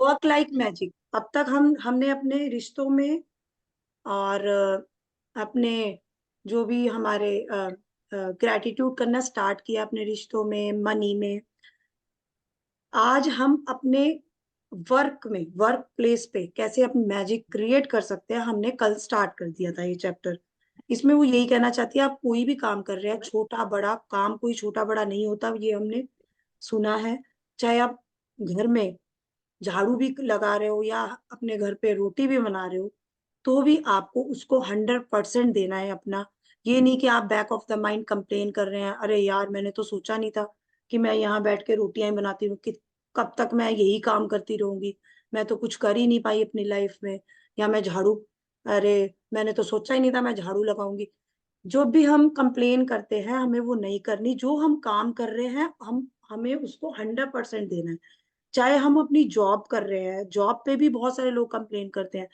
Work like magic. अब तक हमने अपने रिश्तों में और अपने जो भी हमारे ग्रेटिट्यूड करना स्टार्ट किया अपने रिश्तों में, मनी में। आज हम अपने वर्क प्लेस पे कैसे अपनी मैजिक क्रिएट कर सकते हैं, हमने कल स्टार्ट कर दिया था ये चैप्टर। इसमें वो यही कहना चाहती है, आप कोई भी काम कर रहे हैं, छोटा बड़ा काम, कोई छोटा बड़ा नहीं होता, ये हमने सुना है। चाहे आप घर में झाड़ू भी लगा रहे हो या अपने घर पे रोटी भी बना रहे हो, तो भी आपको उसको 100% देना है अपना। ये नहीं कि आप back of the mind complain कर रहे हैं, अरे यार मैंने तो सोचा नहीं था कि मैं यहाँ बैठ के रोटियां ही बनाती हूँ, कि कब तक मैं यही काम करती रहूंगी, मैं तो कुछ कर ही नहीं पाई अपनी लाइफ में। या मैं झाड़ू, अरे मैंने तो सोचा ही नहीं था मैं झाड़ू लगाऊंगी। जो भी हम कंप्लेन करते हैं, हमें वो नहीं करनी। जो हम काम कर रहे हैं, हम हमें उसको 100% देना है। चाहे हम अपनी जॉब कर रहे हैं, जॉब पे भी बहुत सारे लोग कंप्लेन करते हैं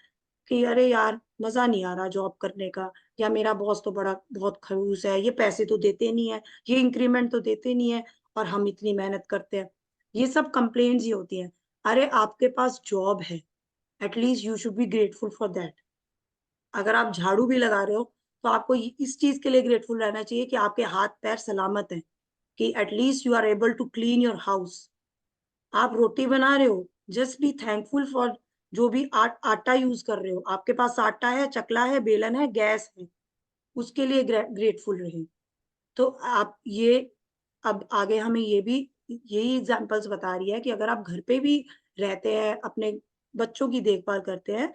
कि अरे यार मजा नहीं आ रहा जॉब करने का, या मेरा बॉस तो बड़ा बहुत खड़ूस है, ये पैसे तो देते नहीं है, ये इंक्रीमेंट तो देते नहीं है, और हम इतनी मेहनत करते हैं। ये सब कंप्लेन्स ही होती हैं। अरे आपके पास जॉब है, at least you should be grateful for that. अगर आप झाड़ू भी लगा रहे हो, तो आपको इस चीज के लिए ग्रेटफुल रहना चाहिए कि आपके हाथ पैर सलामत हैं, कि at least you are able to clean your house. आप रोटी बना रहे हो, जस्ट बी थैंकफुल फॉर जो भी आटा यूज कर रहे हो। आपके पास आटा है, चकला है, बेलन है, गैस है, उसके लिए ग्रेटफुल रहे। तो आप ये, अब आगे हमें ये भी यही एग्जांपल्स बता रही है कि अगर आप घर पे भी रहते हैं, अपने बच्चों की देखभाल करते हैं,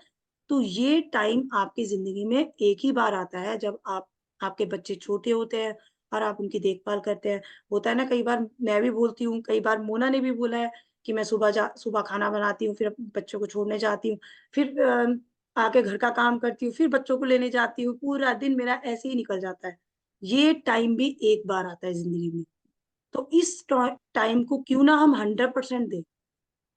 तो ये टाइम आपकी जिंदगी में एक ही बार आता है, जब आप, आपके बच्चे छोटे होते हैं और आप उनकी देखभाल करते हैं। होता है ना, कई बार मैं भी बोलती हूँ, कई बार मोना ने भी बोला है कि मैं सुबह खाना बनाती हूँ, फिर अपने बच्चों को छोड़ने जाती हूँ, फिर आके घर का काम करती हूँ, फिर बच्चों को लेने जाती हूँ, पूरा दिन मेरा ऐसे ही निकल जाता है। ये टाइम भी एक बार आता है जिंदगी में। तो इस टाइम को क्यों ना हम 100% दें।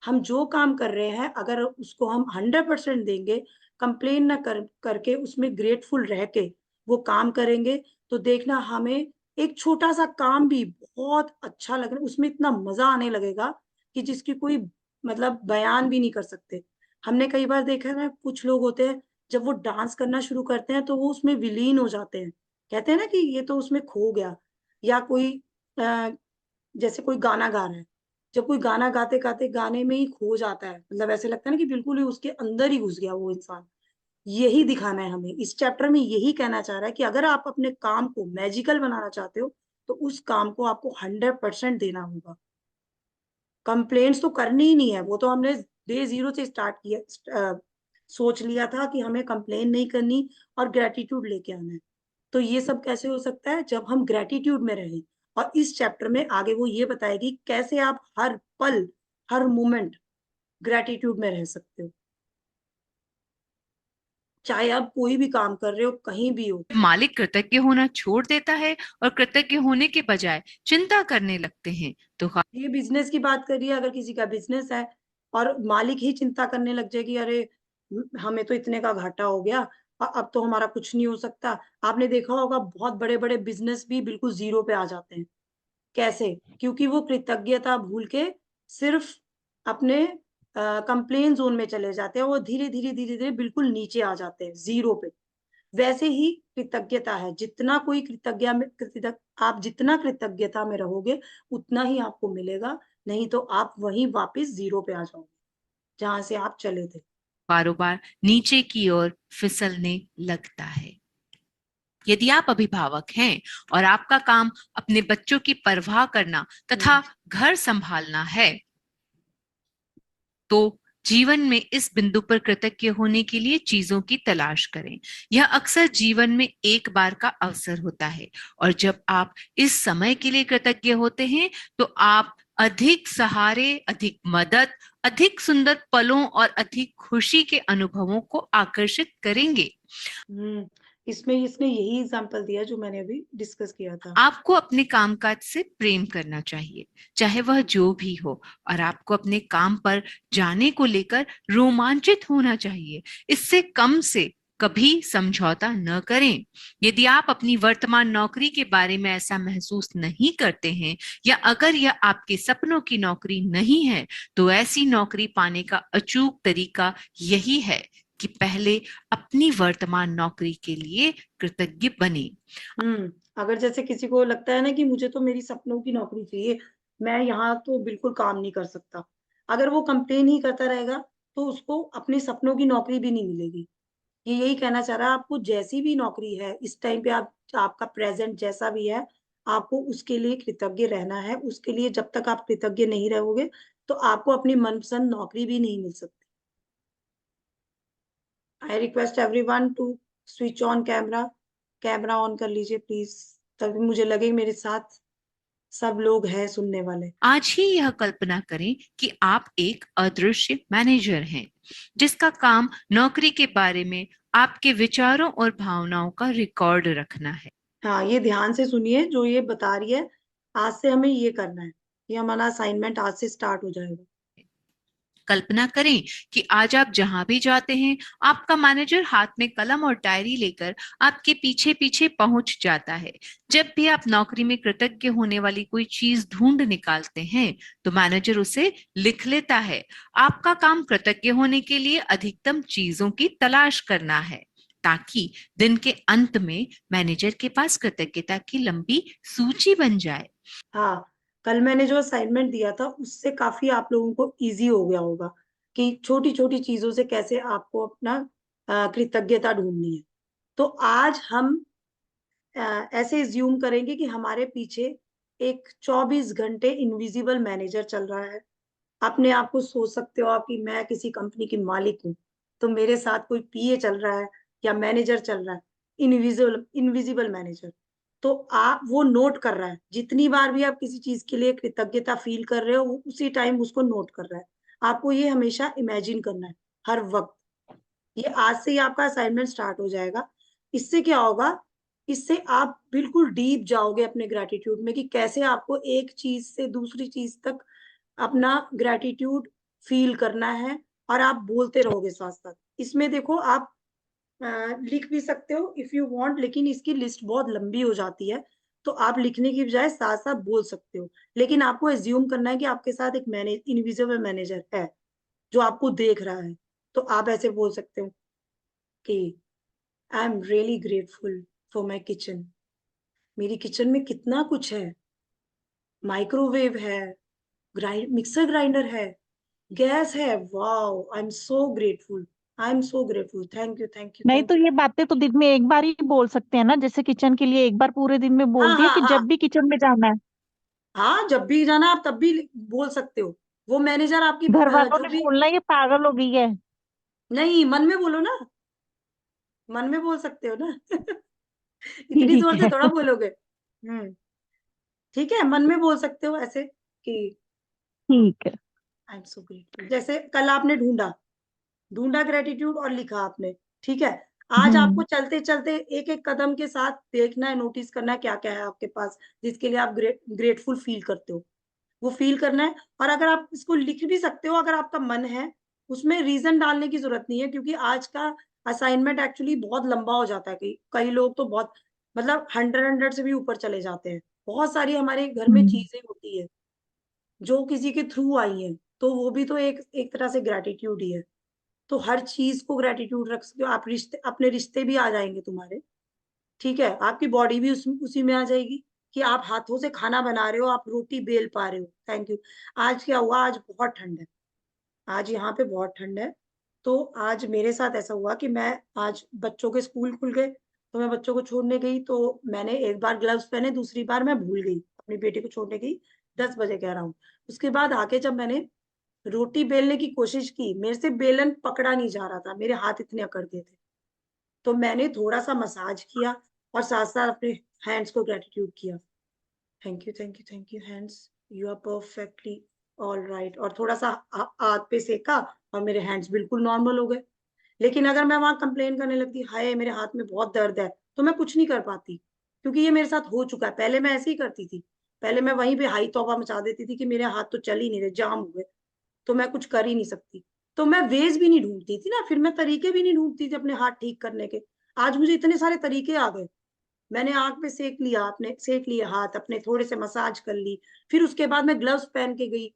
हम जो काम कर रहे हैं, अगर उसको हम 100% देंगे, कंप्लेन ना करके उसमें ग्रेटफुल रह के वो काम करेंगे, तो देखना हमें एक छोटा सा काम भी बहुत अच्छा लगेगा, उसमें इतना मजा आने लगेगा कि जिसकी कोई मतलब बयान भी नहीं कर सकते। हमने कई बार देखा है ना, कुछ लोग होते हैं, जब वो डांस करना शुरू करते हैं तो वो उसमें विलीन हो जाते हैं। कहते हैं ना कि ये तो उसमें खो गया। या कोई अ, जैसे कोई गाना गा रहा है, जब कोई गाना गाते गाते गाने में ही खो जाता है, मतलब ऐसे लगता है ना कि बिल्कुल ही उसके अंदर ही घुस गया वो इंसान। यही दिखाना है हमें इस चैप्टर में, यही कहना चाह रहा है कि अगर आप अपने काम को मैजिकल बनाना चाहते हो, तो उस काम को आपको 100% देना होगा। कंप्लेंट्स तो करनी ही नहीं है, वो तो हमने डे जीरो से स्टार्ट किया, सोच लिया था कि हमें कंप्लेन नहीं करनी और ग्रेटिट्यूड लेके आना है। तो ये सब कैसे हो सकता है, जब हम ग्रेटिट्यूड में रहें। और इस चैप्टर में आगे वो ये बताएगी कैसे आप हर पल, हर मोमेंट ग्रेटिट्यूड में रह सकते हो, चाहे आप कोई भी काम कर रहे हो, कहीं भी हो। मालिक कृतज्ञ होना छोड़ देता है और कृतज्ञ होने के बजाय चिंता करने लगते हैं तो ये बिजनेस की बात करिए, अगर किसी का बिजनेस है और मालिक ही चिंता करने लग जाए कि अरे हमें तो इतने का घाटा हो गया, अब तो हमारा कुछ नहीं हो सकता। आपने देखा होगा बहुत बड़े बड़े बिजनेस भी बिल्कुल जीरो पे आ जाते हैं। कैसे? क्योंकि वो कृतज्ञता भूल के सिर्फ अपने कंप्लेन जोन में चले जाते हैं, वो धीरे धीरे धीरे धीरे बिल्कुल नीचे आ जाते हैं, जीरो पे। वैसे ही कृतज्ञता है, जितना कोई कृतज्ञ में कृतज्ञ आप जितना कृतज्ञता में रहोगे, उतना ही आपको मिलेगा। नहीं तो आप वहीं वापस जीरो पे आ जाओगे, जहां से आप चले थे। कारोबार नीचे की ओर फिसलने लगता है। यदि आप अभिभावक हैं और आपका काम अपने बच्चों की परवाह करना तथा घर संभालना है, तो जीवन में इस बिंदु पर कृतज्ञ होने के लिए चीजों की तलाश करें। यह अक्सर जीवन में एक बार का अवसर होता है, और जब आप इस समय के लिए कृतज्ञ होते हैं तो आप अधिक सहारे, अधिक मदद, अधिक सुंदर पलों और अधिक खुशी के अनुभवों को आकर्षित करेंगे। हम्म इसमें इसने यही एग्जांपल दिया जो मैंने अभी डिस्कस किया था। आपको अपने कामकाज से प्रेम करना चाहिए, चाहे वह जो भी हो, और आपको अपने काम पर जाने को लेकर रोमांचित होना चाहिए। इससे कम से कभी समझौता न करें। यदि आप अपनी वर्तमान नौकरी के बारे में ऐसा महसूस नहीं करते हैं, या अगर यह आपके सपनों की नौकरी नहीं है, तो ऐसी नौकरी पाने का अचूक तरीका यही है कि पहले अपनी वर्तमान नौकरी के लिए कृतज्ञ बने। अगर जैसे किसी को लगता है ना कि मुझे तो मेरी सपनों की नौकरी चाहिए, मैं यहाँ तो बिल्कुल काम नहीं कर सकता, अगर वो कंप्लेन ही करता रहेगा तो उसको अपने सपनों की नौकरी भी नहीं मिलेगी। ये यही कहना चाह रहा है, आपको जैसी भी नौकरी है इस टाइम पे, आप आपका प्रेजेंट जैसा भी है, आपको उसके लिए कृतज्ञ रहना है। उसके लिए जब तक आप कृतज्ञ नहीं रहोगे तो आपको अपनी मनपसंद नौकरी भी नहीं मिल सकती। I request everyone to switch on camera, camera on कर लीजिए प्लीज, तभी मुझे लगे मेरे साथ सब लोग हैं सुनने वाले। आज ही यह कल्पना करें कि आप एक अदृश्य मैनेजर हैं, जिसका काम नौकरी के बारे में आपके विचारों और भावनाओं का रिकॉर्ड रखना है। हाँ, ये ध्यान से सुनिए जो ये बता रही है, आज से हमें ये करना है, ये हमारा असाइनमेंट आज से स्टार्ट हो जाएगा। कल्पना करें कि आज आप जहां भी जाते हैं, आपका मैनेजर हाथ में कलम और डायरी लेकर आपके पीछे पीछे पहुंच जाता है। जब भी आप नौकरी में कृतज्ञ होने वाली कोई चीज ढूंढ निकालते हैं, तो मैनेजर उसे लिख लेता है। आपका काम कृतज्ञ होने के लिए अधिकतम चीजों की तलाश करना है, ताकि दिन के अंत में मैनेजर के पास कृतज्ञता की लंबी सूची बन जाए। हाँ, कल मैंने जो असाइनमेंट दिया था उससे काफी आप लोगों को इजी हो गया होगा कि छोटी छोटी चीजों से कैसे आपको अपना कृतज्ञता ढूंढनी है। तो आज हम ऐसे ज्यूम करेंगे कि हमारे पीछे एक 24 घंटे इनविजिबल मैनेजर चल रहा है। अपने आप को सोच सकते हो आप कि मैं किसी कंपनी की मालिक हूँ, तो मेरे साथ कोई पीए चल रहा है या मैनेजर चल रहा है, इनविजिबल इनविजिबल मैनेजर। तो आप वो नोट कर रहा है, जितनी बार भी आप किसी चीज के लिए कृतज्ञता फील कर रहे हो वो उसी टाइम उसको नोट कर रहा है। आपको ये हमेशा इमेजिन करना है हर वक्त। ये आज से ही आपका असाइनमेंट स्टार्ट हो जाएगा। इससे क्या होगा, इससे आप बिल्कुल डीप जाओगे अपने ग्रेटिट्यूड में कि कैसे आपको एक चीज से दूसरी चीज तक अपना ग्रेटिट्यूड फील करना है, और आप बोलते रहोगे साथ साथ। इसमें देखो आप लिख भी सकते हो इफ यू वांट, लेकिन इसकी लिस्ट बहुत लंबी हो जाती है, तो आप लिखने की बजाय साथ साथ बोल सकते हो। लेकिन आपको एज्यूम करना है कि आपके साथ एक इनविजिबल मैनेजर है जो आपको देख रहा है। तो आप ऐसे बोल सकते हो कि I am really grateful for my kitchen. मेरी किचन में कितना कुछ है, माइक्रोवेव है, मिक्सर ग्राइंडर है, गैस है, wow I am so grateful, I am so grateful, thank you thank you नहीं थैंक तो यू। ये बातें तो दिन में एक बार ही बोल सकते हैं ना, जैसे किचन के लिए एक बार पूरे दिन में बोल हाँ दिया हाँ कि हाँ जब भी किचन में जाना है। हाँ, जब भी जाना आप तब भी बोल सकते हो। वो मैनेजर आपकी घर वालों जो ने भी, बोलना ये पागल हो गई है। नहीं मन में बोलो ना, मन में बोल सकते हो ना इतनी ठीक जोर से है। थोड़ा बोलोगे। ठीक है, मन में बोल सकते हो ऐसे कि ठीक है। I am so grateful. जैसे कल आपने ढूंढा ढूंढा ग्रेटिट्यूड और लिखा आपने, ठीक है। आज आपको हम्म। चलते चलते एक एक कदम के साथ देखना है, नोटिस करना है क्या क्या है आपके पास जिसके लिए आप ग्रेटफुल फील करते हो, वो फील करना है। और अगर आप इसको लिख भी सकते हो अगर आपका मन है, उसमें रीजन डालने की जरूरत नहीं है, क्योंकि आज का असाइनमेंट एक्चुअली बहुत लंबा हो जाता है। कई लोग तो बहुत, मतलब 100 से भी ऊपर चले जाते हैं। बहुत सारी हमारे घर में हम्म। चीजें होती है जो किसी के थ्रू आई है, तो वो भी तो एक एक तरह से ग्रेटिट्यूड ही है। तो हर चीज को ग्रेटिट्यूड रख सकते हो आप। रिश्ते, अपने रिश्ते भी आ जाएंगे तुम्हारे, ठीक है। आपकी बॉडी भी उसी में आ जाएगी कि आप हाथों से खाना बना रहे हो, आप रोटी बेल पा रहे हो, थैंक यू। आज क्या हुआ, आज बहुत ठंड है, आज यहाँ पे बहुत ठंड है। तो आज मेरे साथ ऐसा हुआ कि मैं, आज बच्चों के स्कूल खुल गए तो मैं बच्चों को छोड़ने गई, तो मैंने एक बार ग्लव्स पहने, दूसरी बार मैं भूल गई, अपनी बेटी को छोड़ने गई, 10 बजे कह रहा हूँ। उसके बाद आके जब मैंने रोटी बेलने की कोशिश की, मेरे से बेलन पकड़ा नहीं जा रहा था, मेरे हाथ इतने अकड़ गए थे। तो मैंने थोड़ा सा मसाज किया और साथ साथ अपने हैंड्स को ग्रेटिट्यूड किया, thank you thank you thank you hands, you are perfectly all right. और थोड़ा सा हाथ पे सेका और मेरे हैंड्स बिल्कुल नॉर्मल हो गए। लेकिन अगर मैं वहां कंप्लेन करने लगती, हाय मेरे हाथ में बहुत दर्द है, तो मैं कुछ नहीं कर पाती, क्योंकि ये मेरे साथ हो चुका है। पहले मैं ऐसे ही करती थी, पहले मैं वहीं पे हाई तौबा मचा देती थी कि मेरे हाथ तो चल ही नहीं रहे, जाम हो गए, तो मैं कुछ कर ही नहीं सकती। तो मैं वेज भी नहीं ढूंढती थी ना, फिर मैं तरीके भी नहीं ढूंढती थी अपने हाथ ठीक करने के। आज मुझे इतने सारे तरीके आ गए। मैंने आग पे सेक लिया, अपने सेक लिए हाथ अपने, थोड़े से मसाज कर ली, फिर उसके बाद मैं ग्लव्स पहन के गई।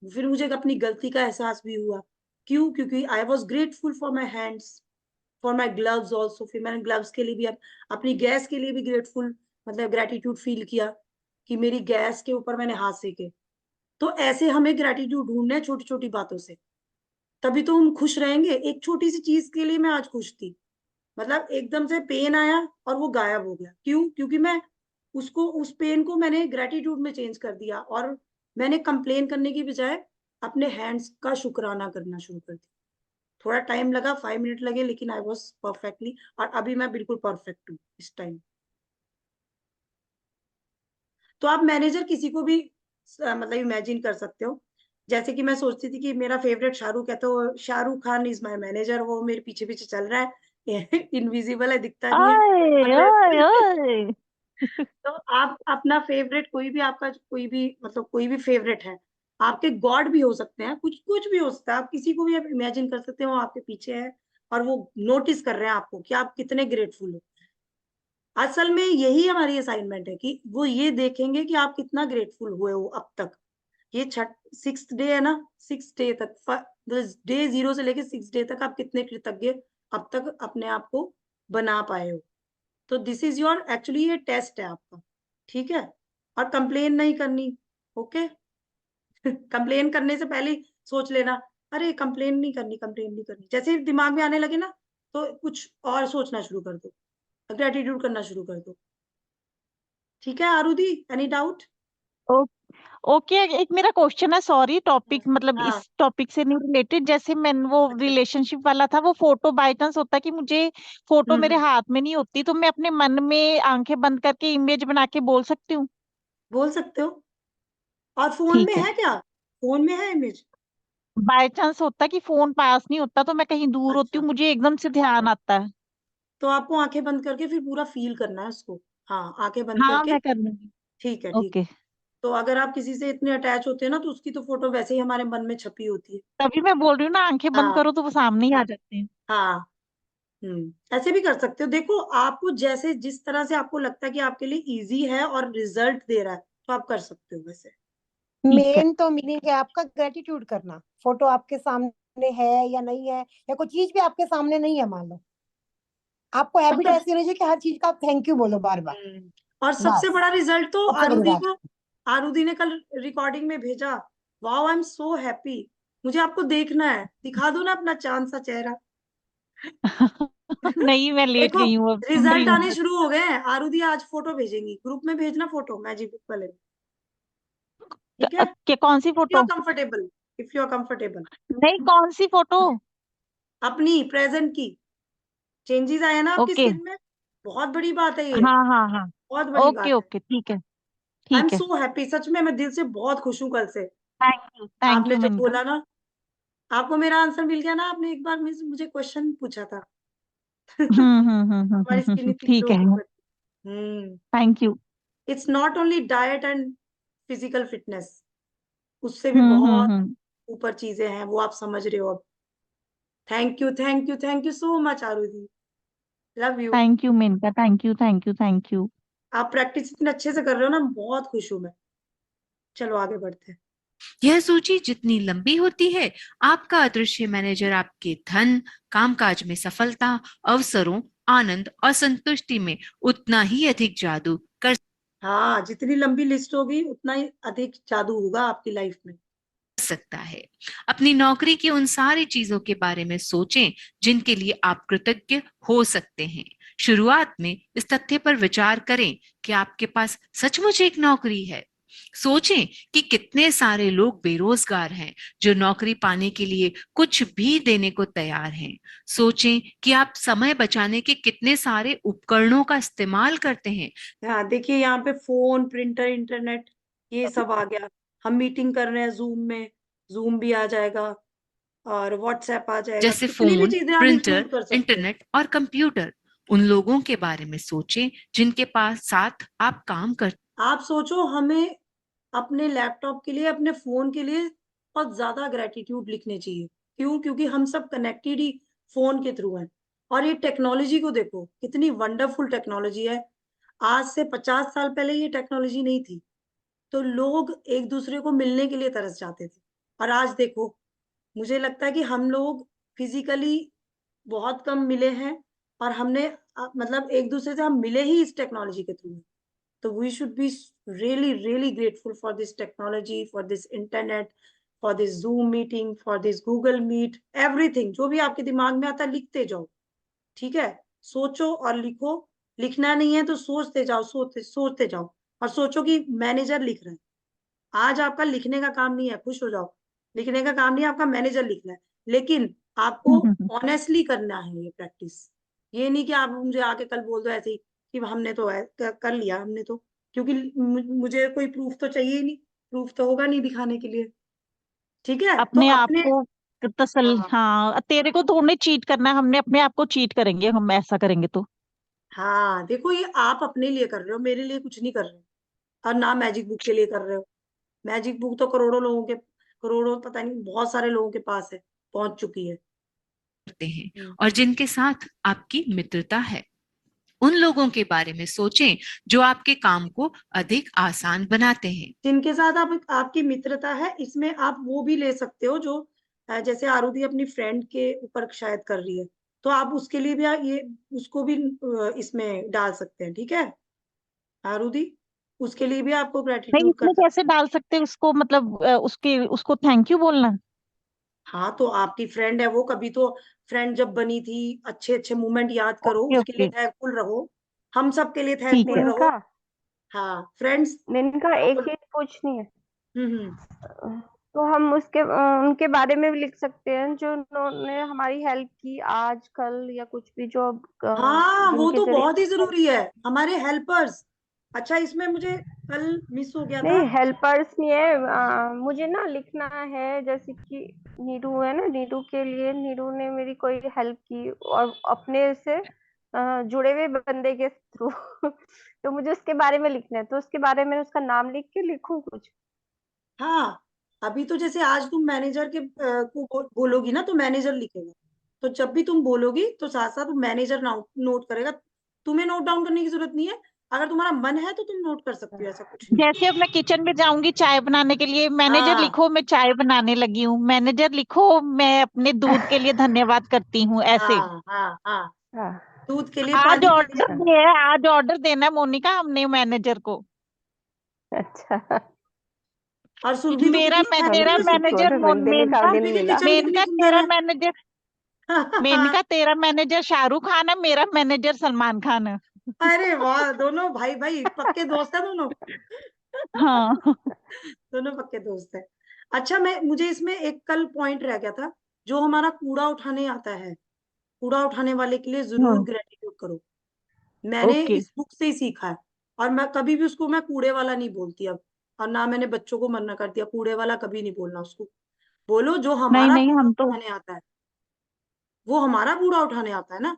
फिर मुझे अपनी गलती का एहसास भी हुआ। क्यों? क्योंकि I was grateful for my hands, for my gloves also. फिर मैंने ग्लव्स के लिए भी, अपनी गैस के लिए भी ग्रेटफुल, मतलब ग्रेटिट्यूड फील किया कि मेरी गैस के ऊपर मैंने हाथ सेके। तो ऐसे हमें ग्रेटिट्यूड ढूंढना है छोटी छोटी बातों से, तभी तो हम खुश रहेंगे। एक छोटी सी चीज के लिए मैं आज खुश थी, मतलब एकदम से पेन आया और वो गायब हो गया। क्यों? क्योंकि मैं उसको, उस पेन को मैंने ग्रेटिट्यूड में चेंज कर दिया, और मैंने कंप्लेन करने की बजाय अपने हैंड्स का शुक्राना करना शुरू कर दिया। थोड़ा टाइम लगा, 5 मिनट लगे, लेकिन आई वॉज परफेक्टली, और अभी मैं बिल्कुल परफेक्ट हूँ इस टाइम। तो आप मैनेजर किसी को भी मतलब इमेजिन कर सकते हो। जैसे कि मैं सोचती थी कि मेरा फेवरेट शाहरुख है, तो Shahrukh Khan is my manager, वो मेरे पीछे पीछे चल रहा है इनविजिबल है, दिखता नहीं है, ओए ओए मतलब ओए। तो आप अपना फेवरेट, कोई भी आपका कोई भी, मतलब कोई भी फेवरेट है, आपके गॉड भी हो सकते हैं, कुछ कुछ भी हो सकता है, आप किसी को भी आप इमेजिन कर सकते हो, वो आपके पीछे है और वो नोटिस कर रहे हैं आपको कि आप कितने ग्रेटफुल हो। असल में यही हमारी असाइनमेंट है कि वो ये देखेंगे कि आप कितना ग्रेटफुल हुए हो अब तक। ये 6th डे है ना, 6 डे तक, डे 0 से लेके 6 डे तक आप कितने कृतज्ञ अब तक अपने आप को बना पाए हो। तो दिस इज योर, एक्चुअली ये टेस्ट है आपका, ठीक है। और कंप्लेन नहीं करनी, ओके। कंप्लेन करने से पहले ही सोच लेना, अरे कंप्लेन नहीं करनी, कंप्लेन नहीं करनी, जैसे ही दिमाग में आने लगे ना, तो कुछ और सोचना शुरू कर दो, ग्रेटिट्यूड करना शुरू कर दो। ठीक है आरुधि, एनी डाउट? ओ- ओके, एक मेरा क्वेश्चन है, सॉरी, टॉपिक मतलब हाँ। इस टॉपिक से नहीं रिलेटेड। जैसे मैं वो अच्छा। रिलेशनशिप वाला था, वो फोटो बाय चांस होता है कि मुझे फोटो मेरे हम्म। हाथ में नहीं होती, तो मैं अपने मन में आंखें बंद करके इमेज बना के बोल सकती हूँ? बोल सकते हो। और फोन में ठीक है। है क्या? फोन में है इमेज? बाय चांस होता है कि फोन पास नहीं होता, तो मैं कहीं दूर होती अच्छा, हूँ, मुझे एकदम से ध्यान आता है। तो आपको आंखें बंद करके फिर पूरा फील करना है उसको। हाँ, आंखें बंद हाँ, करके। मैं कर लूंगी। ठीक है, ठीक है। ओके। तो अगर आप किसी से इतने अटैच होते हैं ना, तो उसकी तो फोटो वैसे ही हमारे मन में छपी होती है। तभी मैं बोल रही हूँ ना, आंखें बंद हाँ, करो तो वो सामने ही आ जाते हैं। हाँ। ऐसे भी कर सकते हो। देखो, आपको जैसे जिस तरह से आपको लगता है कि आपके लिए इजी है और रिजल्ट दे रहा है, तो आप कर सकते हो वैसे। ठीक है। मेन तो मीनिंग है आपका ग्रेटिट्यूड करना। फोटो आपके सामने है या नहीं है, या कोई चीज भी आपके सामने नहीं है मान लो, आपको हैबिट मतलब ऐसी होनी चाहिए कि हर चीज का आप थैंक यू बोलो बार बार। और सबसे बस बड़ा रिजल्ट तो सबसे बड़ी आरुधि बात। का, आरुधि ने कल रिकॉर्डिंग में भेजा। Wow, I am so happy. मुझे आपको देखना है, दिखा दो ना अपना चांद सा चेहरा। नहीं, मैं लेट देखो, गई हूँ, अब सुन रही रिजल्ट हूँ आने बस। शुरू हो गए हैं। आरुधि आज फोटो भेजेंगी, ग्रुप में भेजना फोटो मैजिक वाले में, ठीक है। कौन सी if you are photo? Comfortable, if you are comfortable. नहीं, कौन सी फोटो? अपनी प्रेजेंट की। चेंजेस आए ना आपकी ओके। स्किन में, बहुत बड़ी बात है ये, हाँ हाँ हाँ। बहुत बड़ी ओके बात है। ओके, ठीक है। आई एम ठीक है। सो हैप्पी, सच में मैं दिल से बहुत खुश हूँ कल से। थैंक आपने यू जो मिनका। बोला ना, आपको मेरा आंसर मिल गया ना। आपने एक बार मुझे क्वेश्चन पूछा था। हमारी स्किन इतनी ठीक ग्लो है। क्यों करती है? Thank you. It's not only diet and physical fitness, उससे भी बहुत हम्म। ऊपर चीजें हैं, वो आप समझ रहे हो अब। Thank you, thank you, thank you so much Arudhi. Love you. Thank you Minka, thank you thank you thank you. आप प्रैक्टिस इतने अच्छे से कर रहे हो ना, बहुत खुश हूं मैं। चलो आगे बढ़ते हैं। यह सूची जितनी लंबी होती है, आपका अदृश्य मैनेजर आपके धन, कामकाज में सफलता, अवसरों, आनंद और संतुष्टि में उतना ही अधिक जादू कर हाँ, जितनी लंबी लिस्ट होगी उतना ही अधिक जादू होगा आपकी लाइफ में। सकता है। अपनी नौकरी की उन सारी चीजों के बारे में सोचें जिनके लिए आप कृतज्ञ हो सकते हैं। शुरुआत में इस तथ्य पर विचार करें कि आपके पास सचमुच एक नौकरी है। सोचें कि कितने सारे लोग बेरोजगार हैं जो नौकरी पाने के लिए कुछ भी देने को तैयार हैं। सोचें कि आप समय बचाने के कितने सारे उपकरणों का इस्तेमाल करते हैं। हाँ, देखिए यहाँ पे फोन, प्रिंटर, इंटरनेट, ये सब आ गया। हम मीटिंग कर रहे हैं जूम में, जूम भी आ जाएगा, और व्हाट्सएप आ जाएगा, जैसे कितनी भी फोन, चीजें आप प्रिंटर, इंक्लूड कर सकते हो। इंटरनेट और कंप्यूटर। उन लोगों के बारे में सोचें जिनके पास साथ आप काम कर आप सोचो, हमें अपने लैपटॉप के लिए, अपने फोन के लिए बहुत ज्यादा ग्रेटिट्यूड लिखने चाहिए क्यों? क्योंकि हम सब कनेक्टेड ही फोन के थ्रू हैं। और ये टेक्नोलॉजी को देखो, कितनी वंडरफुल टेक्नोलॉजी है। आज से 50 साल पहले ये टेक्नोलॉजी नहीं थी, तो लोग एक दूसरे को मिलने के लिए तरस जाते थे। और आज देखो, मुझे लगता है कि हम लोग फिजिकली बहुत कम मिले हैं, और हमने मतलब एक दूसरे से हम मिले ही इस टेक्नोलॉजी के थ्रू। तो we should be really really grateful for this technology, for this internet, for this Zoom meeting, for this Google Meet, everything. जो भी आपके दिमाग में आता है लिखते जाओ, ठीक है? सोचो और लिखो। लिखना नहीं है तो सोचते जाओ, सोचते सोचते जाओ, और सोचो कि मैनेजर लिख रहा है। आज आपका लिखने का काम नहीं है, खुश हो जाओ। लिखने का काम नहीं है आपका, मैनेजर लिखना है। लेकिन आपको ऑनेस्टली करना है ये प्रैक्टिस। ये नहीं कि आप मुझे आके कल बोल दो ऐसे ही कि हमने तो कर लिया हमने तो, क्योंकि मुझे कोई प्रूफ तो चाहिए ही नहीं। प्रूफ तो होगा नहीं दिखाने के लिए। ठीक है, तो अपने आप अपने, को तसल्ली, हाँ हाँ तेरे को थोड़ी चीट करना है, हमने अपने आप को चीट करेंगे हम ऐसा करेंगे तो। हाँ, देखो ये आप अपने लिए कर रहे हो, मेरे लिए कुछ नहीं कर रहे हो। और ना मैजिक बुक के लिए कर रहे हो। मैजिक बुक तो करोड़ों लोगों के, करोड़ों पता नहीं बहुत सारे लोगों के पास है, पहुंच चुकी है। करते हैं और जिनके साथ आपकी मित्रता है, उन लोगों के बारे में सोचें जो आपके काम को अधिक आसान बनाते हैं। जिनके साथ आप आपकी मित्रता है, इसमें आप वो भी ले सकते हो जो जैसे आरुधि अपनी फ्रेंड के ऊपर शायद कर रही है, तो आप उसके लिए भी ये उसको भी इसमें डाल सकते हैं। ठीक है आरुधि, उसके लिए भी आपको नहीं, ग्रेटिट्यूड कर इसमें सकते कैसे डाल सकते हैं उसको, मतलब उसके उसको थैंक यू बोलना। हैं। हाँ, तो आपकी फ्रेंड है वो, कभी तो फ्रेंड जब बनी थी, अच्छे अच्छे मोमेंट याद करो, ओके उसके लिए ओके, थैंकफुल रहो। हम सब के लिए ठीक थैंकफुल है। रहो। मेनका हाँ फ्रेंड्स। मेनका हाँ एक बोलो। चीज पूछनी है। हम्म। तो हम उनके बारे में भी लिख सकते हैं जो उन्होंने हमारी हेल्प की आज कल, या कुछ भी जो हाँ, वो जिनके तो जरिए बहुत ही help- जरूरी है, हमारे हेल्पर्स। अच्छा, इसमें मुझे कल मिस हो गया था। नहीं, हेल्पर्स नहीं है। मुझे ना लिखना है, जैसे कि नीरू है ना, नीरू के लिए नीरू ने मेरी कोई हेल्प की और अपने से जुड़े हुए बंदे के थ्रू तो मुझे उसके बारे में लिखना है, तो उसके बारे में उसका नाम लिख के लिखूं कुछ। हाँ, अभी तो जैसे आज तुम मैनेजर के को बोलोगी ना, तो मैनेजर लिखेगा। तो जब भी तुम बोलोगी तो साथ साथ मैनेजर नोट करेगा। तुम्हें नोट डाउन करने की जरूरत नहीं है, अगर तुम्हारा मन है तो तुम नोट कर सकती हो, ऐसा कुछ नहीं। जैसे अब मैं किचन में जाऊंगी चाय बनाने के लिए, मैनेजर हाँ लिखो मैं चाय बनाने लगी हूँ, मैनेजर लिखो मैं अपने दूध के लिए धन्यवाद करती हूँ, ऐसे। हाँ हाँ हाँ, हाँ। दूध के लिए, आज पानी के लिए। ऑर्डर दे आज ऑर्डर देना है मोनिका हमने मैनेजर को। अच्छा। और सुरभि तो कितनी हम तेरा थैंकफुल है। उसको मैनेजर ऑर्डर देने का आगे सुरभि नहीं की मिला। किचन कितनी मेनका सुंदर तेरा है। मैनेजर मेनका तेरा मैनेजर शाहरुख खान है, मेरा मैनेजर सलमान खान है। अरे वाह, दोनों भाई भाई पक्के दोस्त है दोनों। हाँ। दोनों पक्के दोस्त है। अच्छा, मैं मुझे इसमें एक कल पॉइंट रह गया था। जो हमारा कूड़ा उठाने आता है, कूड़ा उठाने वाले के लिए जरूर हाँ, ग्रेटिट्यूड करो। मैंने ओके। इस बुक से ही सीखा है। और मैं कभी भी उसको मैं कूड़े वाला नहीं बोलती अब। और ना मैंने बच्चों को मना कर दिया, कूड़े वाला कभी नहीं बोलना उसको। बोलो जो नहीं हमारा नहीं, कूड़ा हम तो। उठाने आता है, वो हमारा कूड़ा उठाने आता है ना।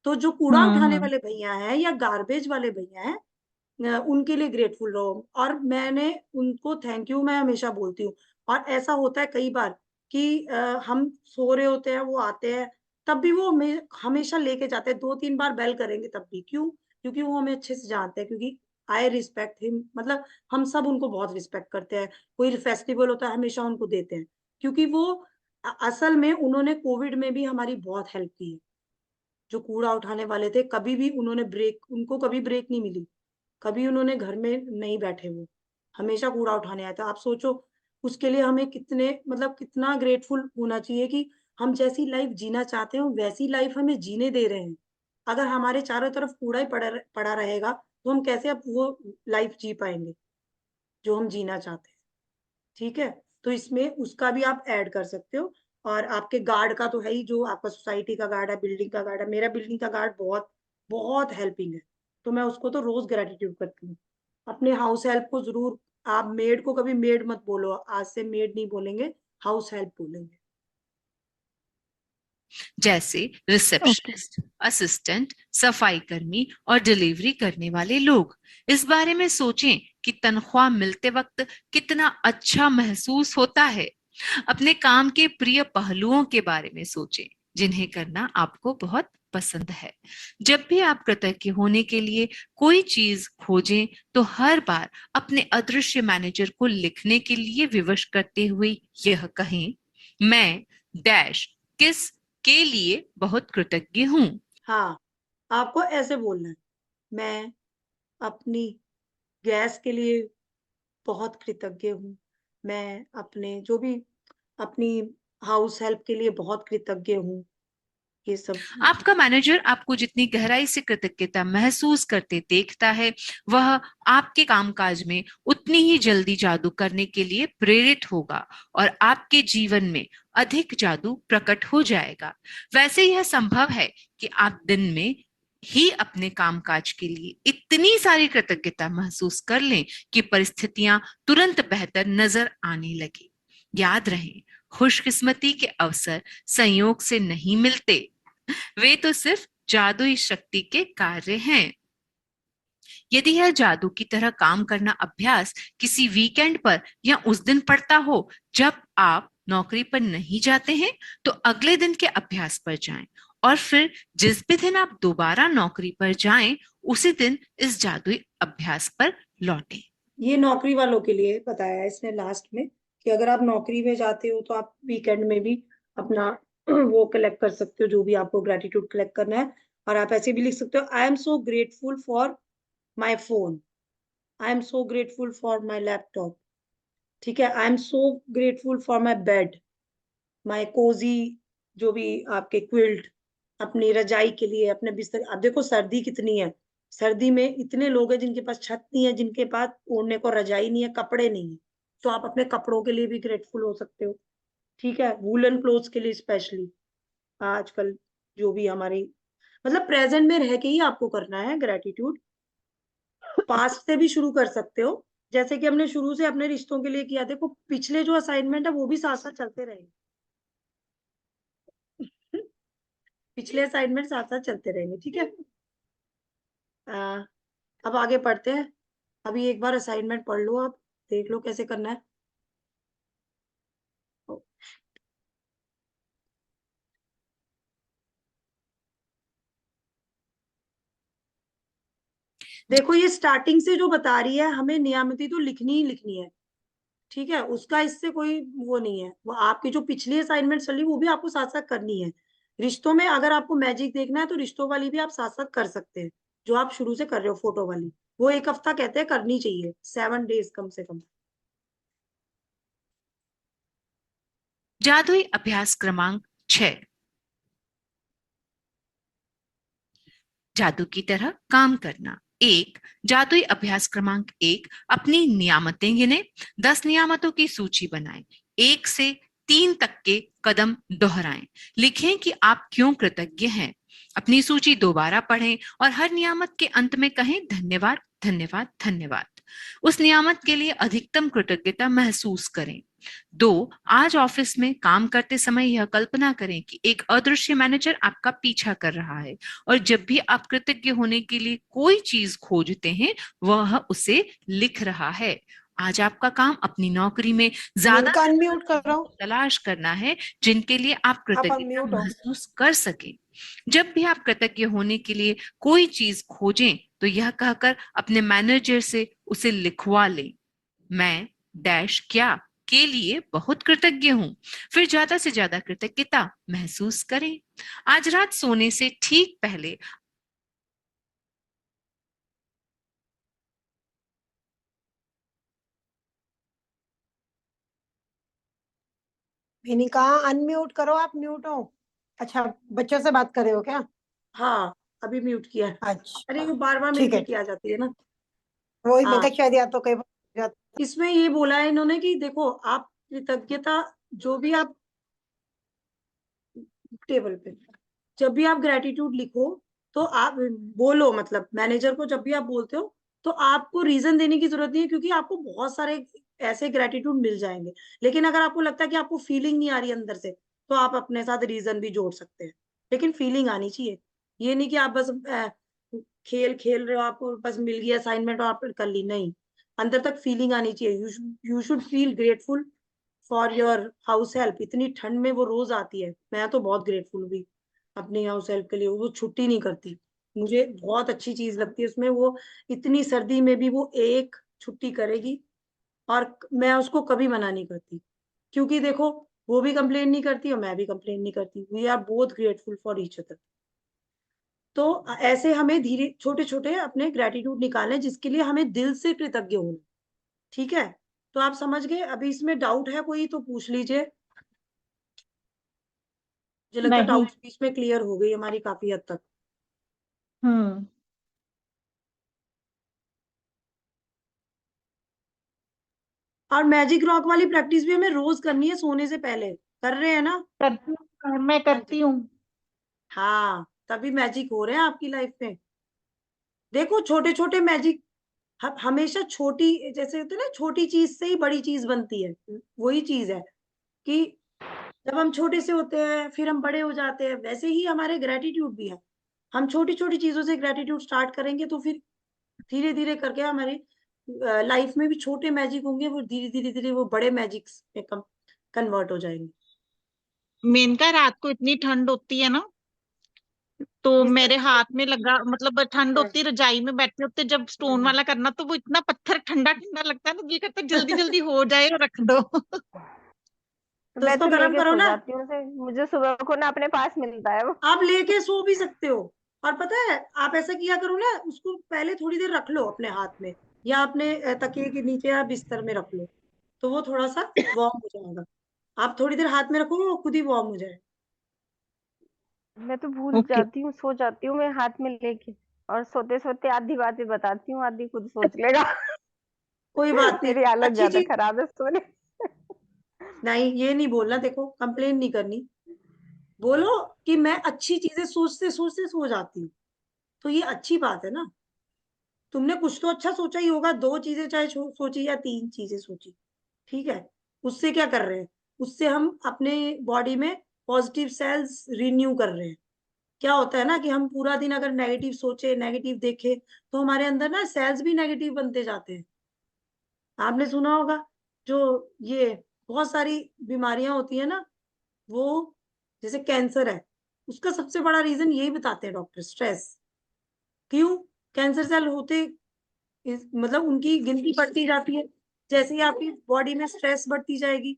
तो जो कूड़ा उठाने हम्म। वाले भैया हैं या गार्बेज वाले भैया हैं, उनके लिए ग्रेटफुल रहो। और मैंने उनको थैंक यू मैं हमेशा बोलती हूँ। और ऐसा होता है कई बार कि हम सो रहे होते हैं, वो आते हैं, तब भी वो हमेशा लेके जाते हैं। 2-3 बार बेल करेंगे तब भी। क्यों? क्योंकि वो हमें अच्छे से जानते हैं, क्योंकि आई रिस्पेक्ट हिम, मतलब हम सब उनको बहुत रिस्पेक्ट करते हैं। कोई फेस्टिवल होता है हमेशा उनको देते हैं, क्योंकि वो असल में उन्होंने कोविड में भी हमारी बहुत हेल्प की है। जो कूड़ा उठाने वाले थे, कभी भी उन्होंने ब्रेक, उनको कभी ब्रेक नहीं मिली। कभी उन्होंने घर में नहीं बैठे, वो हमेशा कूड़ा उठाने आया था। आप सोचो उसके लिए हमें कितने, मतलब कितना ग्रेटफुल होना चाहिए कि हम जैसी लाइफ जीना चाहते हैं वैसी लाइफ हमें जीने दे रहे हैं। अगर हमारे चारों तरफ कूड़ा ही पड़ा रहेगा, तो हम कैसे अब वो लाइफ जी पाएंगे जो हम जीना चाहते हैं। ठीक है, तो इसमें उसका भी आप ऐड कर सकते हो। और आपके गार्ड का तो है ही, जो आपका सोसाइटी का गार्ड है, बिल्डिंग का गार्ड है। मेरा बिल्डिंग का गार्ड बहुत बहुत हेल्पिंग है, तो मैं उसको तो रोज ग्रेटिट्यूड करती हूँ। अपने हाउस हेल्प को जरूर, आप मेड को कभी मेड मत बोलो, आज से मेड नहीं बोलेंगे, हाउस हेल्प बोलेंगे। जैसे ओके। रिसेप्शनिस्ट, असिस्टेंट, सफाई कर्मी और डिलीवरी करने वाले लोग। इस बारे में सोचें कि तनख्वाह मिलते वक्त कितना अच्छा महसूस होता है। अपने काम के प्रिय पहलुओं के बारे में सोचें जिन्हें करना आपको बहुत पसंद है। जब भी आप कृतज्ञ होने के लिए कोई चीज खोजें तो हर बार अपने अदृश्य मैनेजर को लिखने के लिए विवश करते हुए यह कहें, मैं डैश किस के लिए बहुत कृतज्ञ हूं। हाँ, आपको ऐसे बोलना है, मैं अपनी गैस के लिए बहुत कृतज्ञ हूँ। मैं अपने जो भी अपनी हाउस हेल्प के लिए बहुत कृतज्ञ हूँ। ये सब आपका मैनेजर आपको जितनी गहराई से कृतज्ञता महसूस करते देखता है, वह आपके कामकाज में उतनी ही जल्दी जादू करने के लिए प्रेरित होगा और आपके जीवन में अधिक जादू प्रकट हो जाएगा। वैसे यह संभव है कि आप दिन में ही अपने कामकाज के लिए इतनी सारी कृतज्ञता महसूस कर लें कि परिस्थितियां तुरंत बेहतर नजर आने लगे। याद रहे, खुशकिस्मती के अवसर संयोग से नहीं मिलते, वे तो सिर्फ जादुई शक्ति के कार्य हैं। यदि यह जादू की तरह काम करना अभ्यास किसी वीकेंड पर या उस दिन पड़ता हो जब आप नौकरी पर नहीं जाते हैं, तो अगले दिन के अभ्यास पर जाएं और फिर जिस भी दिन आप दोबारा नौकरी पर जाएं, उसी दिन इस जादुई अभ्यास पर लौटें। ये नौकरी वालों के लिए बताया है इसने लास्ट में कि अगर आप नौकरी में जाते हो तो आप वीकेंड में भी अपना वो कलेक्ट कर सकते हो जो भी आपको ग्रेटिट्यूड कलेक्ट करना है। और आप ऐसे भी लिख सकते हो, I am so grateful for my phone, I am so grateful for my laptop, ठीक है, I am so grateful for my bed, my cosy, जो भी आपके क्विल्ट, अपनी रजाई के लिए, अपने बिस्तर। अब देखो सर्दी कितनी है, सर्दी में इतने लोग हैं जिनके पास छत नहीं है, जिनके पास ओढ़ने को रजाई नहीं है, कपड़े नहीं है, तो आप अपने कपड़ों के लिए भी ग्रेटफुल हो सकते हो। ठीक है, वूलन क्लोथ्स के लिए स्पेशली आजकल जो भी हमारी मतलब प्रेजेंट में रह के ही आपको करना है ग्रेटिट्यूड। पास्ट से भी शुरू कर सकते हो, जैसे कि हमने शुरू से अपने रिश्तों के लिए किया। देखो पिछले जो असाइनमेंट है वो भी साथ साथ चलते रहेंगे। पिछले असाइनमेंट साथ साथ चलते रहेंगे, ठीक है। अब आगे पढ़ते हैं। अभी एक बार असाइनमेंट पढ़ लो, आप देख लो कैसे करना है। देखो ये स्टार्टिंग से जो बता रही है, हमें नियामती तो लिखनी ही लिखनी है, ठीक है, उसका इससे कोई वो नहीं है। वो आपकी जो पिछली असाइनमेंट चली वो भी आपको साथ साथ करनी है। रिश्तों में अगर आपको मैजिक देखना है तो रिश्तों वाली भी आप साथ साथ कर सकते हैं, जो आप शुरू से कर रहे हो फोटो वाली, वो 1 हफ्ता कहते हैं करनी चाहिए, 7 डेज कम से कम। जादुई अभ्यास क्रमांक 6, जादू की तरह काम करना। एक, जादुई अभ्यास क्रमांक 1, अपनी नियामतें गिने। 10 नियामतों की सूची बनाएं। 1 से 3 तक के कदम दोहराएं। लिखें कि आप क्यों कृतज्ञ हैं। अपनी सूची दोबारा पढ़ें और हर नियामत के अंत में कहें, धन्यवाद धन्यवाद धन्यवाद। उस नियामत के लिए अधिकतम कृतज्ञता महसूस करें। 2, आज ऑफिस में काम करते समय यह कल्पना करें कि एक अदृश्य मैनेजर आपका पीछा कर रहा है और जब भी आप कृतज्ञ होने के लिए कोई चीज खोजते हैं, वह उसे लिख रहा है। आज आपका काम अपनी नौकरी में ज्यादा जिनका से अनम्यूट ज्यादा कर रहा चीजों हूँ, को तलाश करना है जिनके लिए आप आप कृतज्ञता अनम्यूट हो। महसूस कर सके। जब भी आप कृतज्ञ होने के लिए कोई चीज खोजें तो यह कहकर अपने मैनेजर से उसे लिखवा लें, मैं डैश क्या के लिए बहुत कृतज्ञ हूं। फिर ज्यादा से ज्यादा कृतज्ञता महसूस करें। आज रात सोने से ठीक पहले मैंने कहा अनम्यूट करो, आप म्यूट हो। अच्छा, बच्चों से बात कर रहे हो क्या? हाँ, अभी म्यूट किया है। अरे अच्छा, ये बार बार मेरी ठीक है। बेटी आ जाती है ना। वही मैं हाँ, कहा शायद या तो कई बार हो जाता। इसमें ये बोला है इन्होंने कि देखो आप कृतज्ञता, जो भी आप टेबल पे, जब भी आप ग्रेटिट्यूड लिखो तो आप बोलो, मतलब मैनेजर को जब भी आप बोलते हो तो आपको रीजन देने की जरूरत नहीं है, क्योंकि आपको बहुत सारे ऐसे ग्रेटिट्यूड मिल जाएंगे। लेकिन अगर आपको लगता है कि आपको फीलिंग नहीं आ रही अंदर से, तो आप अपने साथ रीजन भी जोड़ सकते हैं, लेकिन फीलिंग आनी चाहिए। ये नहीं कि आप बस खेल खेल रहे हो, आपको बस मिल गया असाइनमेंट और आप कर ली, नहीं, अंदर तक फीलिंग आनी चाहिए। You should feel grateful for your house help. इतनी ठंड में वो रोज आती है, मैं तो बहुत ग्रेटफुल हुई अपनी हाउस हेल्प के लिए। वो छुट्टी नहीं करती, मुझे बहुत अच्छी चीज लगती है उसमें। वो इतनी सर्दी में भी वो एक छुट्टी करेगी और मैं उसको कभी मना नहीं करती, क्योंकि देखो वो भी कंप्लेन नहीं करती और मैं भी कंप्लेन नहीं करती। We are both grateful for each other. तो ऐसे हमें धीरे छोटे छोटे अपने ग्रेटिट्यूड निकालने, जिसके लिए हमें दिल से कृतज्ञ होना। ठीक है, तो आप समझ गए। अभी इसमें डाउट है कोई तो पूछ लीजिए। मुझे लगता है नहीं। डाउट बीच में क्लियर हो गई हमारी काफी हद तक। हम्म। और मैजिक रॉक वाली प्रैक्टिस भी हमें रोज करनी है सोने से पहले। कर रहे हैं ना? करती हूँ, मैं हाँ करती जी। हूँ। हाँ, तभी मैजिक हो रहे हैं आपकी लाइफ में। देखो छोटे छोटे मैजिक हमेशा छोटी, जैसे होते हैं ना, छोटी चीज से ही बड़ी चीज बनती है। वही चीज है कि जब हम छोटे से होते हैं फिर हम बड़े हो जाते हैं, वैसे ही हमारे ग्रेटिट्यूड भी है। हम छोटी छोटी चीजों से ग्रेटिट्यूड स्टार्ट करेंगे तो फिर धीरे धीरे करके हमारी लाइफ में भी छोटे मैजिक होंगे, वो धीरे धीरे धीरे वो बड़े मैजिक्स में कन्वर्ट हो जाएंगे। मेनका रात को इतनी ठंड होती है ना, तो बिस्तर मेरे पे हाथ में लगा, मतलब ठंड है। होती, रजाई में बैठे होते जब स्टोन वाला करना, तो वो इतना पत्थर ठंडा ठंडा लगता है ना, दिल करता है जल्दी जल्दी हो जाए और रख दो। तो तो मैं उसको तो गर्म लेके करो सो ना। जाती हूँ उसे, मुझे सुबह को ना अपने पास मिलता है वो। आप लेके सो भी सकते हो। और पता है आप ऐसा किया करो ना, उसको पहले थोड़ी देर रख लो अपने हाथ में, या अपने तकिए के नीचे या बिस्तर में रख लो, तो वो थोड़ा सा वार्म हो जाएगा। आप थोड़ी देर हाथ में रखोगे वो खुद ही वार्म हो जाएगा। मैं तो भूल ओके। जाती हूँ, सो जाती हूँ मैं हाथ में लेके, और सोते सोते आधी बातें बताती हूँ, आधी खुद सोच लेगा। कोई बात नहीं, मेरी हालत अच्छी ज्यादा चीज। खराब है सोने। नहीं, ये नहीं बोलना, देखो कंप्लेन नहीं करनी। बोलो कि मैं अच्छी चीजें सोचते सोचते सो जाती हूँ, तो ये अच्छी बात है ना। तुमने कुछ तो अच्छा सोचा ही होगा, दो चीजें चाहे सोची या तीन चीजें सोची। ठीक है, उससे क्या कर रहे हैं? उससे हम अपने बॉडी में पॉजिटिव सेल्स रिन्यू कर रहे हैं। क्या होता है ना कि हम पूरा दिन अगर नेगेटिव सोचे, नेगेटिव देखे, तो हमारे अंदर ना सेल्स भी नेगेटिव बनते जाते हैं। आपने सुना होगा, जो ये बहुत सारी बीमारियां होती है ना, वो जैसे कैंसर है, उसका सबसे बड़ा रीजन यही बताते हैं डॉक्टर, स्ट्रेस। क्यों? कैंसर सेल होते मतलब उनकी गिनती बढ़ती जाती है। जैसे ही आपकी बॉडी में स्ट्रेस बढ़ती जाएगी,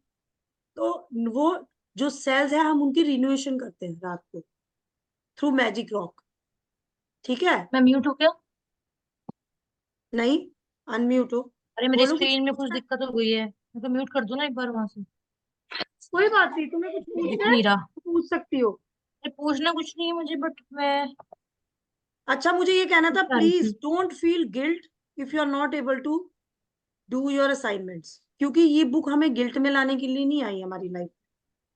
तो वो जो सेल्स है हम उनकी रिन्यूएशन करते हैं रात को थ्रू मैजिक रॉक। ठीक है? मैं म्यूट हो गया। नहीं, अनम्यूट हो। अरे मेरी बोलो, कुछ स्क्रीन में कुछ पूछना है? दिक्कत हो गई है, मैं तो म्यूट कर दूं ना एक बार वहां से। कोई बात नहीं, तुम्हें कुछ दिख पूछना है नहीं रहा। तो पूछ सकती हो। अरे पूछना कुछ नहीं है मुझे, बट मैं अच्छा, मुझे ये कहना था, बता रही प्लीज थी। Don't feel guilt if you are not able to do your assignments, क्योंकि ये बुक हमें गिल्ट में लाने के लिए नहीं आई।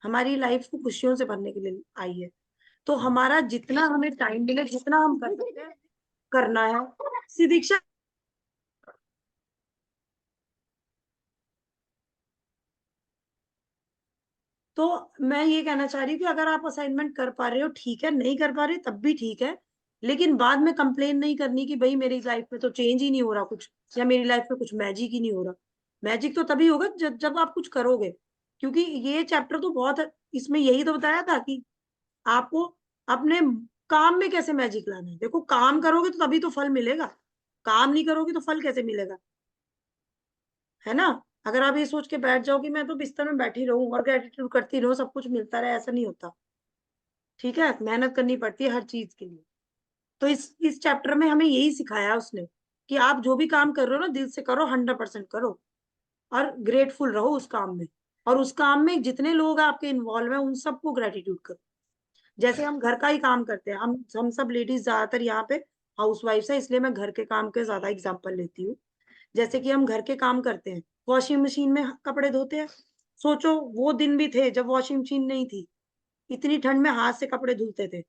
हमारी लाइफ को खुशियों से भरने के लिए आई है। तो हमारा जितना हमें टाइम मिले, जितना हम कर सकते हैं करना है। सिदीक्षा, तो मैं ये कहना चाह रही हूँ कि अगर आप असाइनमेंट कर पा रहे हो ठीक है, नहीं कर पा रहे तब भी ठीक है, लेकिन बाद में कंप्लेन नहीं करनी कि भाई मेरी लाइफ में तो चेंज ही नहीं हो रहा कुछ, या मेरी लाइफ में कुछ मैजिक ही नहीं हो रहा। मैजिक तो तभी होगा जब आप कुछ करोगे। क्योंकि ये चैप्टर तो बहुत, इसमें यही तो बताया था कि आपको अपने काम में कैसे मैजिक लाना है। देखो काम करोगे तो तभी तो फल मिलेगा, काम नहीं करोगे तो फल कैसे मिलेगा? है ना? अगर आप ये सोच के बैठ जाओ कि मैं तो बिस्तर में बैठी रहूं और ग्रेटिट्यूड करती रहूं सब कुछ मिलता रहे, ऐसा नहीं होता। ठीक है, मेहनत करनी पड़ती है हर चीज के लिए। तो इस चैप्टर में हमें यही सिखाया है उसने, कि आप जो भी काम कर रहे हो ना, दिल से करो, 100% करो, और ग्रेटफुल रहो उस काम में। और उस काम में जितने लोग आपके इन्वॉल्व हैं उन सबको ग्रेटिट्यूड करो। जैसे हम घर का ही काम करते हैं, हम सब लेडीज ज्यादातर यहाँ पे हाउस वाइफ है, इसलिए मैं घर के काम के ज्यादा एग्जाम्पल लेती हूँ। जैसे कि हम घर के काम करते हैं, वॉशिंग मशीन में कपड़े धोते हैं। सोचो वो दिन भी थे जब वॉशिंग मशीन नहीं थी, इतनी ठंड में हाथ से कपड़े धुलते थे,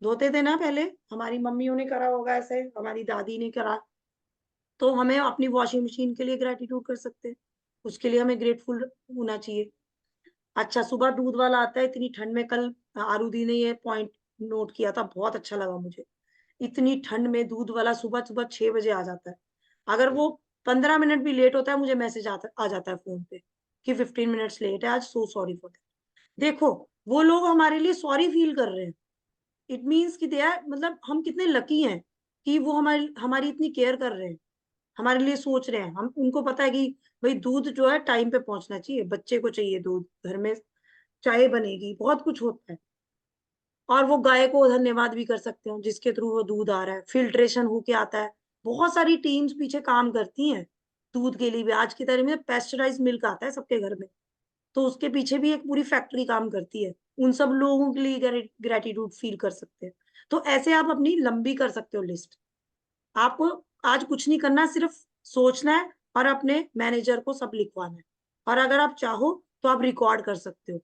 धोते थे ना पहले। हमारी मम्मियों ने करा होगा ऐसे, हमारी दादी ने करा। तो हमें अपनी वॉशिंग मशीन के लिए ग्रेटिट्यूड कर सकते हैं, उसके लिए हमें ग्रेटफुल होना चाहिए। अच्छा, सुबह दूध वाला आता है इतनी ठंड में। कल आरुधि ने ये पॉइंट नोट किया था, बहुत अच्छा लगा मुझे। इतनी ठंड में दूध वाला सुबह सुबह 6 बजे आ जाता है। अगर वो 15 मिनट भी लेट होता है, मुझे मैसेज आ जाता है फोन पे कि 15 मिनट्स लेट है आज, सो सॉरी फॉर दैट। देखो वो लोग हमारे लिए सॉरी फील कर रहे हैं, इट मीन्स कि दे आर, मतलब हम कितने लकी हैं कि वो हमारी हमारी इतनी केयर कर रहे हैं, हमारे लिए सोच रहे हैं। हम उनको पता है कि भाई दूध जो है टाइम पे पहुंचना चाहिए, बच्चे को चाहिए दूध, घर में चाय बनेगी, बहुत कुछ होता है। और वो गाय को धन्यवाद भी कर सकते हो जिसके थ्रू वो दूध आ रहा है, फिल्ट्रेशन होके आता है। बहुत सारी टीम्स पीछे काम करती हैं दूध के लिए भी। आज की तारीख में पेस्चराइज मिल्क आता है सबके घर में, तो उसके पीछे भी एक पूरी फैक्ट्री काम करती है। उन सब लोगों के लिए ग्रेटिट्यूड फील कर सकते हैं। तो ऐसे आप अपनी लंबी कर सकते हो लिस्ट। आपको आज कुछ नहीं करना, सिर्फ सोचना है और अपने मैनेजर को सब लिखवाना है। और अगर आप चाहो तो आप रिकॉर्ड कर सकते हो,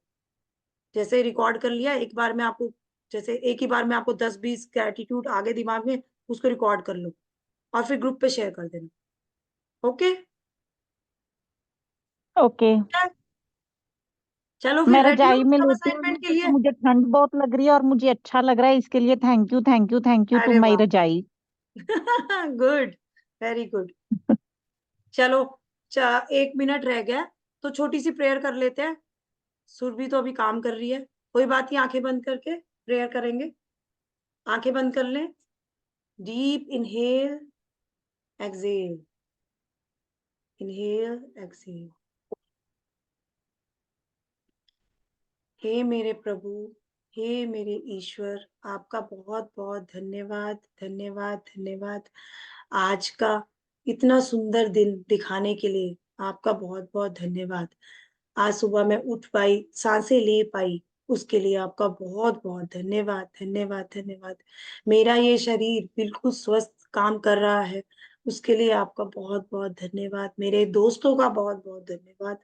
जैसे रिकॉर्ड कर लिया एक बार में आपको, जैसे एक ही बार में आपको 10-20 ग्रेटिट्यूड आगे दिमाग में, उसको रिकॉर्ड कर लो और फिर ग्रुप पे शेयर कर देना। Okay, okay. चलो मैं फिर रेडी हो रजाई में सब लेटी हूँ असाइनमेंट के नीचे, तो लिए। मुझे ठंड बहुत लग रही है और मुझे अच्छा लग रहा है, इसके लिए thank you thank you thank you to अरे माई वाह रजाई। Good, very good. चलो 1 मिनट रह गया, तो छोटी सी प्रेयर कर लेते हैं। सुरभि तो अभी काम कर रही है, कोई बात नहीं, आंखें बंद करके प्रेयर करेंगे। आंखें बंद कर लें, deep inhale, exhale, inhale, exhale. हे मेरे प्रभु, हे मेरे ईश्वर, आपका बहुत बहुत धन्यवाद, धन्यवाद, धन्यवाद। आज का इतना सुंदर दिन दिखाने के लिए आपका बहुत बहुत धन्यवाद। आज सुबह मैं उठ पाई, सांसें ले पाई, उसके लिए आपका बहुत बहुत धन्यवाद, धन्यवाद, धन्यवाद। मेरा ये शरीर बिल्कुल स्वस्थ काम कर रहा है, उसके लिए आपका बहुत बहुत धन्यवाद। मेरे दोस्तों का बहुत बहुत धन्यवाद,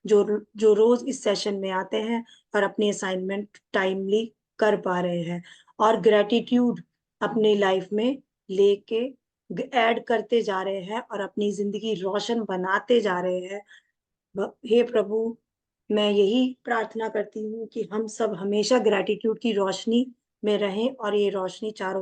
जो जो रोज इस सेशन में आते हैं और अपनी असाइनमेंट टाइमली कर पा रहे हैं और ग्रेटिट्यूड अपनी लाइफ में लेके ऐड करते जा रहे हैं और अपनी जिंदगी रोशन बनाते जा रहे हैं। हे प्रभु, मैं यही प्रार्थना करती हूँ कि हम सब हमेशा ग्रेटिट्यूड की रोशनी में रहें और ये रोशनी चारों